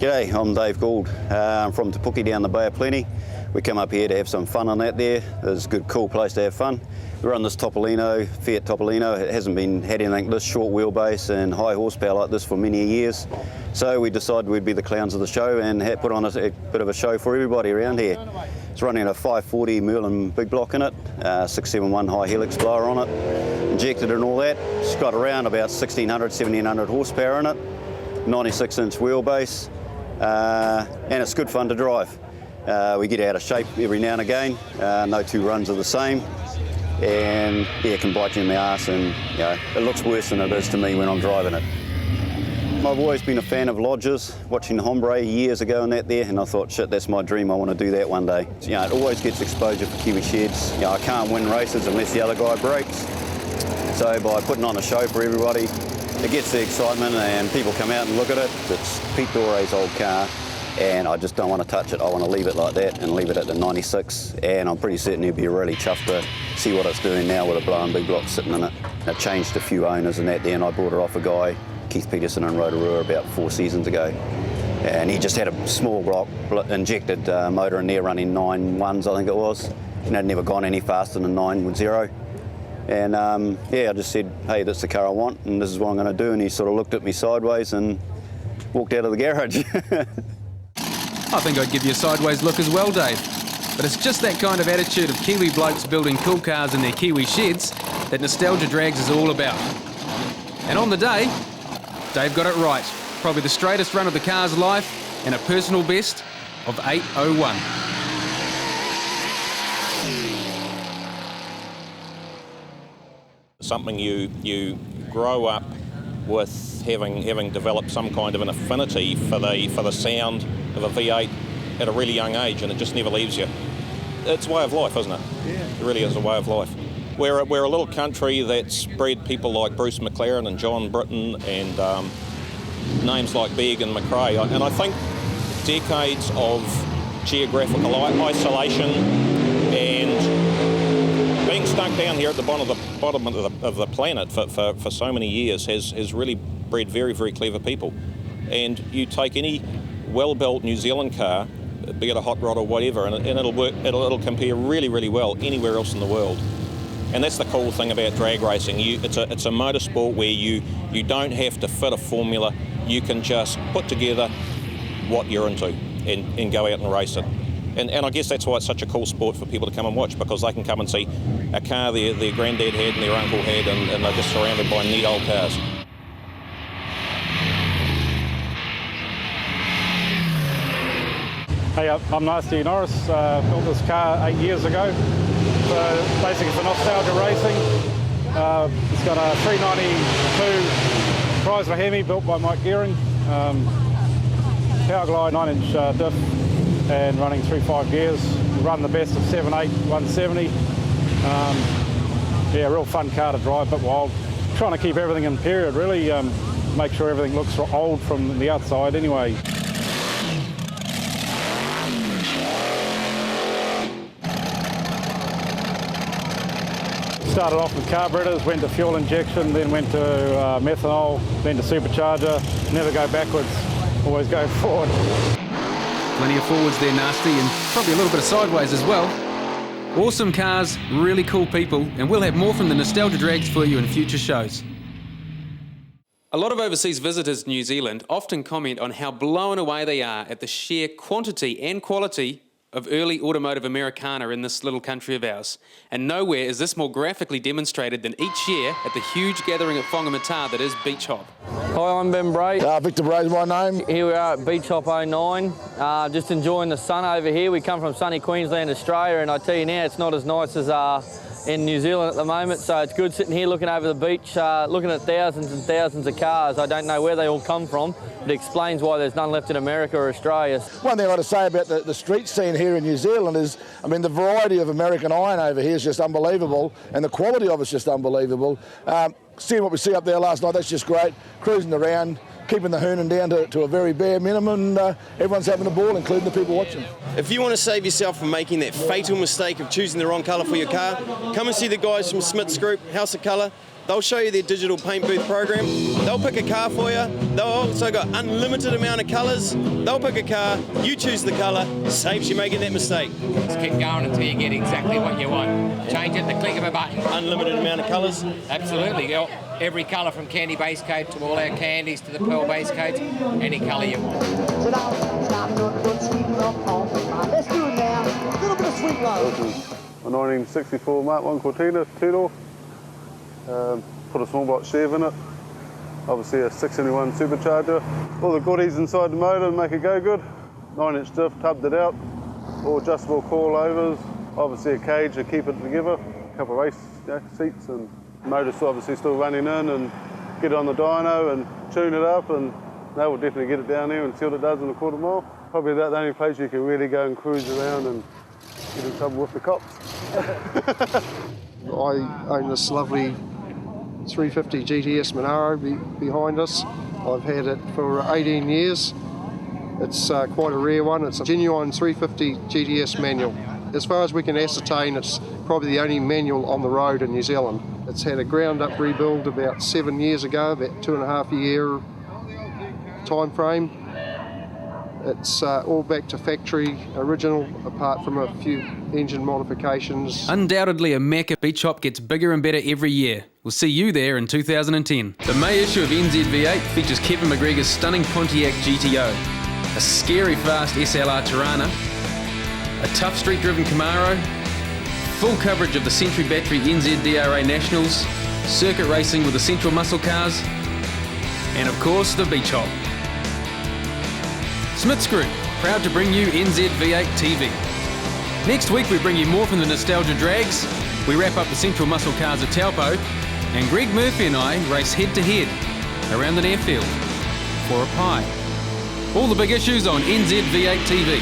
G'day, I'm Dave Goulds. I'm from Te Puke down the Bay of Plenty. We come up here to have some fun on that there. It's a good, cool place to have fun. We run this Topolino, Fiat Topolino. It hasn't had anything this short wheelbase and high horsepower like this for many years. So we decided we'd be the clowns of the show and put on a bit of a show for everybody around here. It's running a 540 Merlin big block in it, 671 high helix blower on it, injected and all that. It's got around about 1600, 1700 horsepower in it, 96-inch wheelbase. And it's good fun to drive. We get out of shape every now and again. No two runs are the same, and yeah, it can bite you in the arse, and it looks worse than it is to me when I'm driving it. I've always been a fan of lodges, watching Bray years ago and that there, and I thought, shit, that's my dream, I want to do that one day. It always gets exposure for Kiwi sheds. I can't win races unless the other guy breaks. So by putting on a show for everybody, it gets the excitement and people come out and look at it. It's Pete Dore's old car and I just don't want to touch it. I want to leave it like that and leave it at the 96, and I'm pretty certain he'll be really chuffed to see what it's doing now with a blown big block sitting in it. It changed a few owners and that there, and I bought it off a guy, Keith Peterson in Rotorua, about 4 seasons ago. And he just had a small block injected motor in there running 9.1s, I think it was. And it had never gone any faster than 9.0. And I just said, hey, that's the car I want and this is what I'm going to do. And he sort of looked at me sideways and walked out of the garage. I think I'd give you a sideways look as well, Dave. But it's just that kind of attitude of Kiwi blokes building cool cars in their Kiwi sheds that Nostalgia Drags is all about. And on the day, Dave got it right. Probably the straightest run of the car's life and a personal best of 8:01. Something you grow up with having developed some kind of an affinity for the sound of a V8 at a really young age, and it just never leaves you. It's a way of life, isn't it? Yeah. It really is a way of life. We're a little country that's bred people like Bruce McLaren and John Britton and names like Begg and McRae, and I think decades of geographical isolation and being stuck down here at the bottom of the planet for so many years has really bred very, very clever people. And you take any well-built New Zealand car, be it a hot rod or whatever, and it'll work. It'll compare really, really well anywhere else in the world. And that's the cool thing about drag racing. It's a motorsport where you don't have to fit a formula. You can just put together what you're into and go out and race it. And I guess that's why it's such a cool sport for people to come and watch, because they can come and see a car their granddad had and their uncle had, and they're just surrounded by neat old cars. Hey, I'm Norris. Built this car 8 years ago. So basically for nostalgia racing. It's got a 392 Chrysler Hemi built by Mike Gearing. Power Glide 9-inch diff and running 3.5 gears. We run the best of 7.8 170. Yeah, real fun car to drive, but wild. Trying to keep everything in period, really make sure everything looks old from the outside anyway. Started off with carburetors, went to fuel injection, then went to methanol, then to supercharger. Never go backwards, always go forward. Plenty of forwards there, Nasty, and probably a little bit of sideways as well. Awesome cars, really cool people, and we'll have more from the Nostalgia Drags for you in future shows. A lot of overseas visitors to New Zealand often comment on how blown away they are at the sheer quantity and quality of early automotive Americana in this little country of ours. And nowhere is this more graphically demonstrated than each year at the huge gathering at Whangamata that is Beach Hop. Hi, I'm Ben Bray. Victor Bray is my name. Here we are at Beach Hop 09, just enjoying the sun over here. We come from sunny Queensland, Australia, and I tell you now, it's not as nice as in New Zealand at the moment, so it's good sitting here looking over the beach, looking at thousands and thousands of cars. I don't know where they all come from. It explains why there's none left in America or Australia. One thing I want to say about the street scene here in New Zealand is, I mean, the variety of American iron over here is just unbelievable, and the quality of it's just unbelievable. Seeing what we see up there last night, that's just great. Cruising around, keeping the hooning down to a very bare minimum, and everyone's having a ball, including the people watching. If you want to save yourself from making that fatal mistake of choosing the wrong colour for your car, come and see the guys from Smith's Group, House of Kolor. They'll show you their digital paint booth program. They'll pick a car for you. They'll also got unlimited amount of colours. They'll pick a car, you choose the colour, saves you making that mistake. Just keep going until you get exactly what you want. Change it at the click of a button. Unlimited amount of colours. Absolutely. Every colour from candy base coat to all our candies to the pearl base coats, any colour you want. Let's do it now. A little bit of sweet love. This is a 1964 Mark 1 Cortina, two-door. Put a small box Chev in it. Obviously a 671 supercharger. All the goodies inside the motor make it go good. 9-inch diff, tubbed it out. All adjustable coilovers. Obviously a cage to keep it together. A couple of race seats, and motor's obviously still running in, and get it on the dyno and tune it up, and that will definitely get it down there and see what it does in a quarter mile. Probably about the only place you can really go and cruise around and get in trouble with the cops. I own this lovely 350 GTS Monaro behind us. I've had it for 18 years. It's quite a rare one. It's a genuine 350 GTS manual. As far as we can ascertain, it's probably the only manual on the road in New Zealand. It's had a ground-up rebuild about 7 years ago, about 2.5 year time frame. It's all back to factory original, apart from a few engine modifications. Undoubtedly, a Mecca beach hop gets bigger and better every year. We'll see you there in 2010. The May issue of NZV8 features Kevin McGregor's stunning Pontiac GTO, a scary fast SLR Tirana, a tough street-driven Camaro, full coverage of the Century Battery NZDRA Nationals, circuit racing with the Central Muscle Cars, and of course the beach hop. Smith's Group, proud to bring you NZV8TV. Next week we bring you more from the nostalgia drags, we wrap up the Central Muscle Cars at Taupo, and Greg Murphy and I race head-to-head around an airfield for a pie. All the big issues on NZV8TV.